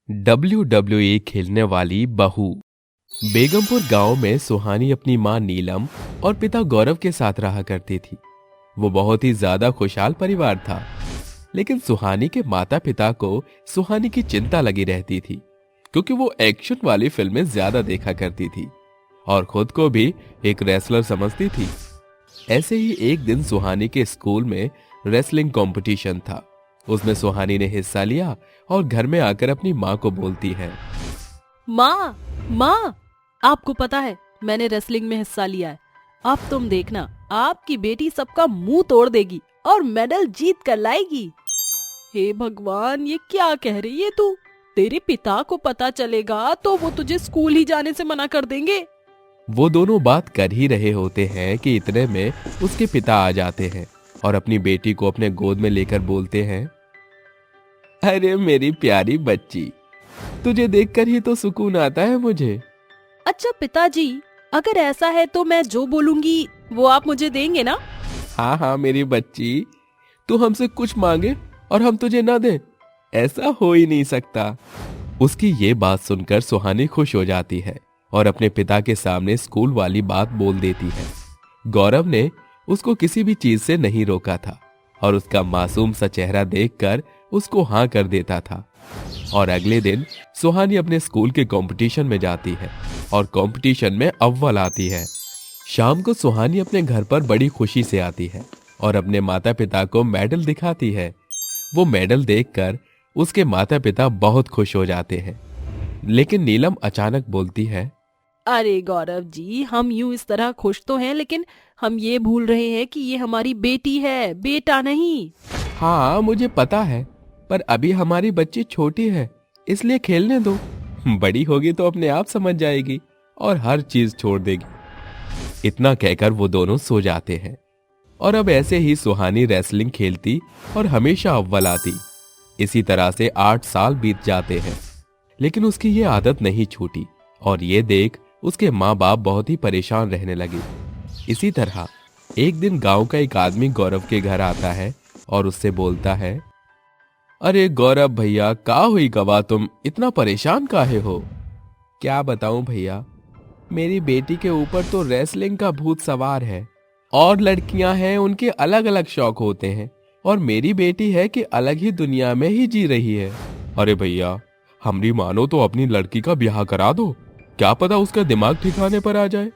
WWE खेलने वाली बहू। बेगमपुर गांव में सुहानी अपनी मां नीलम और पिता गौरव के साथ रहा करती थी। वो बहुत ही ज्यादा खुशहाल परिवार था, लेकिन सुहानी के माता पिता को सुहानी की चिंता लगी रहती थी, क्योंकि वो एक्शन वाली फिल्में ज्यादा देखा करती थी और खुद को भी एक रेसलर समझती थी। ऐसे ही एक दिन सुहानी के स्कूल में रेसलिंग कंपटीशन था। उसमें सुहानी ने हिस्सा लिया और घर में आकर अपनी माँ को बोलती है, माँ माँ, आपको पता है मैंने रेसलिंग में हिस्सा लिया है। अब तुम देखना, आपकी बेटी सबका मुंह तोड़ देगी और मेडल जीत कर लाएगी। हे भगवान, ये क्या कह रही है तू? तेरे पिता को पता चलेगा तो वो तुझे स्कूल ही जाने से मना कर देंगे। वो दोनों बात कर ही रहे होते हैं कि इतने में उसके पिता आ जाते हैं और अपनी बेटी को अपने गोद में लेकर बोलते हैं, अरे मेरी प्यारी बच्ची, तुझे देखकर ही तो सुकून आता है मुझे। अच्छा पिताजी, अगर ऐसा है तो मैं जो बोलूंगी वो आप मुझे देंगे ना? हाँ हाँ मेरी बच्ची, तू हमसे कुछ मांगे और हम तुझे ना दे, ऐसा हो ही नहीं सकता। उसकी ये बात सुनकर सुहानी खुश हो जाती है और अपने पिता के सामने स्कूल वाली बात बोल देती है। गौरव ने उसको किसी भी चीज से नहीं रोका था और उसका मासूम सा चेहरा देखकर उसको हाँ कर देता था। और अगले दिन सुहानी अपने स्कूल के कंपटीशन में जाती है और कंपटीशन में अव्वल आती है। शाम को सुहानी अपने घर पर बड़ी खुशी से आती है और अपने माता पिता को मेडल दिखाती है। वो मेडल देखकर उसके माता पिता बहुत खुश हो जाते हैं, लेकिन नीलम अचानक बोलती है, अरे गौरव जी, हम यूं इस तरह खुश तो हैं, लेकिन हम ये भूल रहे हैं कि ये हमारी बेटी है, बेटा नहीं। हाँ मुझे पता है, पर अभी हमारी बच्ची छोटी है, इसलिए खेलने दो। बड़ी होगी तो अपने आप समझ जाएगी और हर चीज छोड़ देगी। इतना कहकर वो दोनों सो जाते हैं। और अब ऐसे ही सुहानी रेसलिंग खेलती और हमेशा अव्वल आती। इसी तरह से 8 साल बीत जाते हैं, लेकिन उसकी ये आदत नहीं छूटी और ये देख उसके माँ बाप बहुत ही परेशान रहने लगे। इसी तरह एक दिन गांव का एक आदमी गौरव के घर आता है और उससे बोलता है, अरे गौरव भैया, का हुई गवा, तुम इतना परेशान काहे हो? क्या बताऊं भैया, मेरी बेटी के ऊपर तो रेसलिंग का भूत सवार है। और लड़कियां हैं, उनके अलग अलग शौक होते हैं, और मेरी बेटी है कि अलग ही दुनिया में ही जी रही है। अरे भैया, हमरी मानो तो अपनी लड़की का ब्याह करा दो, क्या पता उसका दिमाग ठिकाने पर आ जाए।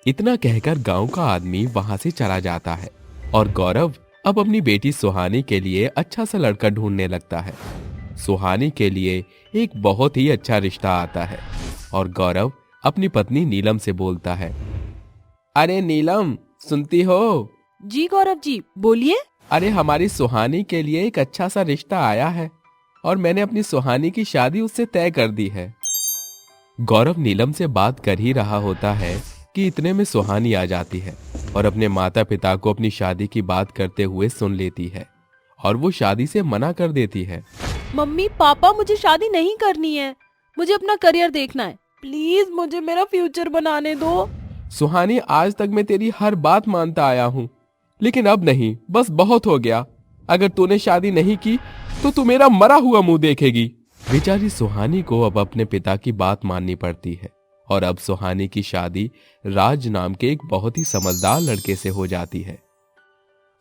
इतना कहकर गांव का आदमी वहां से चला जाता है और गौरव अब अपनी बेटी सुहानी के लिए अच्छा सा लड़का ढूंढने लगता है। सुहानी के लिए एक बहुत ही अच्छा रिश्ता आता है और गौरव अपनी पत्नी नीलम से बोलता है, अरे नीलम, सुनती हो? जी गौरव जी, बोलिए। अरे हमारी सुहानी के लिए एक अच्छा सा रिश्ता आया है और मैंने अपनी सुहानी की शादी उससे तय कर दी है। गौरव नीलम से बात कर ही रहा होता है कि इतने में सुहानी आ जाती है और अपने माता पिता को अपनी शादी की बात करते हुए सुन लेती है और वो शादी से मना कर देती है। मम्मी पापा, मुझे शादी नहीं करनी है, मुझे अपना करियर देखना है, प्लीज मुझे मेरा फ्यूचर बनाने दो। सुहानी, आज तक मैं तेरी हर बात मानता आया हूँ, लेकिन अब नहीं, बस बहुत हो गया। अगर तूने शादी नहीं की तो तू मेरा मरा हुआ मुंह देखेगी। बेचारी सुहानी को अब अपने पिता की बात माननी पड़ती है और अब सुहानी की शादी राज नाम के एक बहुत ही समझदार लड़के से हो जाती है।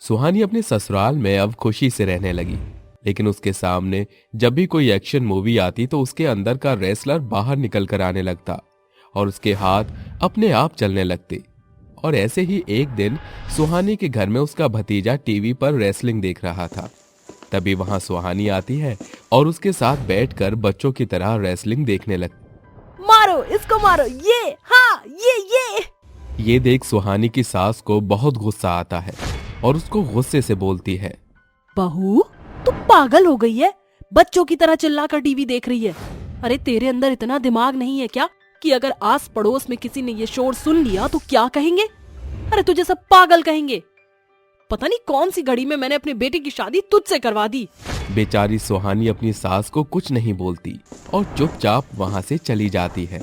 सुहानी अपने ससुराल में अब खुशी से रहने लगी, लेकिन उसके सामने जब भी कोई एक्शन मूवी आती तो उसके अंदर का रेसलर बाहर निकल कर आने लगता और उसके हाथ अपने आप चलने लगते। और ऐसे ही एक दिन सुहानी के घर में उसका भतीजा टीवी पर रेसलिंग देख रहा था। तभी वहां सुहानी आती है और उसके साथ बैठकर बच्चों की तरह रेसलिंग देखने लगती। मारो इसको, मारो, ये, हाँ, ये। देख सुहानी की सास को बहुत गुस्सा आता है और उसको गुस्से से बोलती है, बहू, तू पागल हो गई है? बच्चों की तरह चिल्लाकर टीवी देख रही है। अरे तेरे अंदर इतना दिमाग नहीं है क्या कि अगर आस पड़ोस में किसी ने ये शोर सुन लिया तो क्या कहेंगे? अरे तुझे सब पागल कहेंगे। पता नहीं कौन सी घड़ी में मैंने अपनी बेटी की शादी तुझसे करवा दी। बेचारी सुहानी अपनी सास को कुछ नहीं बोलती और चुपचाप वहां से चली जाती है।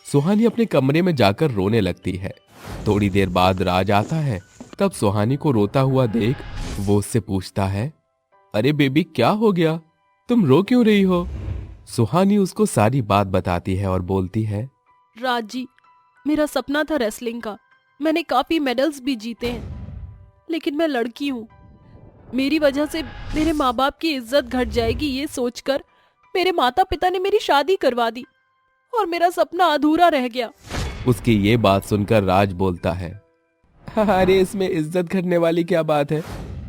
सुहानी अपने कमरे में जाकर रोने लगती है। थोड़ी देर बाद राज आता है। तब सुहानी को रोता हुआ देख वो उससे पूछता है, अरे बेबी, क्या हो गया? तुम रो क्यों रही हो? सुहानी उसको सारी बात बताती है और बोलती है, राज जी, मेरा सपना था रेसलिंग का। मैंने काफी मेडल्स भी जीते हैं, लेकिन मैं लड़की हूँ। मेरी वजह से मेरे माँ बाप की इज्जत घट जाएगी, ये सोचकर मेरे माता पिता ने मेरी शादी करवा दी और मेरा सपना अधूरा रह गया। उसकी ये बात सुनकर राज बोलता है, अरे इसमें इज्जत घटने वाली क्या बात है।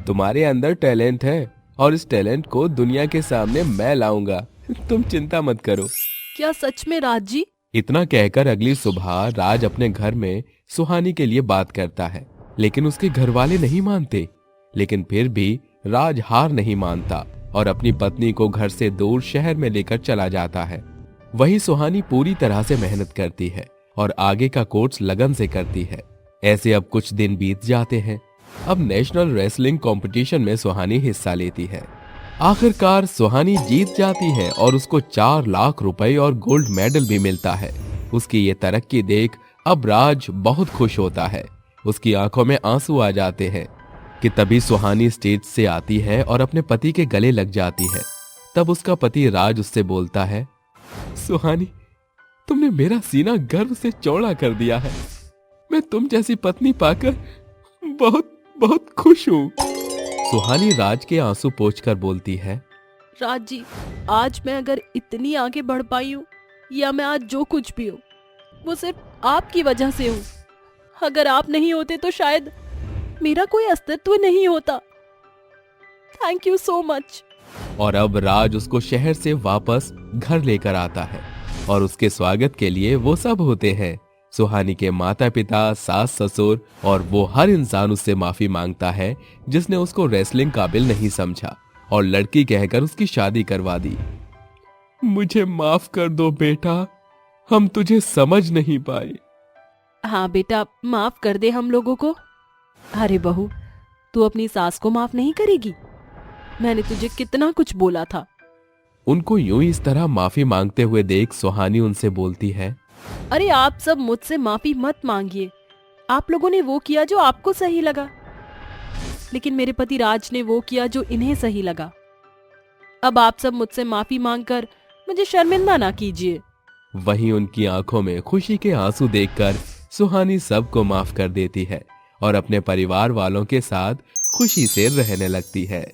तुम्हारे अंदर टैलेंट है और इस टैलेंट को दुनिया के सामने मैं लाऊंगा। तुम चिंता मत करो। क्या सच में राज जी? इतना कहकर अगली सुबह राज अपने घर में सुहानी के लिए बात करता है, लेकिन उसके घर वाले नहीं मानते। लेकिन फिर भी राज हार नहीं मानता और अपनी पत्नी को घर से दूर शहर में लेकर चला जाता है। वहीं सुहानी पूरी तरह से मेहनत करती है और आगे का कोर्स लगन से करती है। ऐसे अब कुछ दिन बीत जाते हैं। अब नेशनल रेसलिंग कंपटीशन में सुहानी हिस्सा लेती है। आखिरकार सुहानी जीत जाती है और उसको 4 लाख रुपए और गोल्ड मेडल भी मिलता है। उसकी ये तरक्की देख अब राज बहुत खुश होता है। उसकी आंखों में आंसू आ जाते हैं कि तभी सुहानी स्टेज से आती है और अपने पति के गले लग जाती है। तब उसका पति राज उससे बोलता है, सुहानी, तुमने मेरा सीना गर्व से चौड़ा कर दिया है। मैं तुम जैसी पत्नी पाकर बहुत बहुत खुश हूँ। सुहानी राज के आंसू पोंछकर बोलती है, राज जी, आज मैं अगर इतनी आगे बढ़ पाई हूँ या मैं आज जो कुछ भी हूँ, वो सिर्फ आपकी वजह से हूँ। अगर आप नहीं होते तो शायद मेरा कोई अस्तित्व नहीं होता। Thank you so much. और अब राज उसको शहर से वापस घर लेकर आता है और उसके स्वागत के लिए वो सब होते हैं। सुहानी के माता पिता, सास ससुर और वो हर इंसान उससे माफी मांगता है जिसने उसको रेसलिंग काबिल नहीं समझा और लड़की कहकर उसकी शादी करवा दी। मुझे माफ कर दो बेटा, हम तुझे समझ नहीं पाए। हाँ बेटा, माफ कर दे हम लोगों को। अरे बहू, तू अपनी सास को माफ नहीं करेगी? मैंने तुझे कितना कुछ बोला था। उनको यूं ही इस तरह माफी मांगते हुए देख सुहानी उनसे बोलती है, अरे आप सब मुझसे माफी मत मांगिए। आप लोगों ने वो किया जो आपको सही लगा, लेकिन मेरे पति राज ने वो किया जो इन्हें सही लगा। अब आप सब मुझसे माफी मांगकर मुझे शर्मिंदा ना कीजिए। वहीं उनकी आंखों में खुशी के आंसू देखकर सुहानी सबको माफ कर देती है और अपने परिवार वालों के साथ खुशी से रहने लगती है।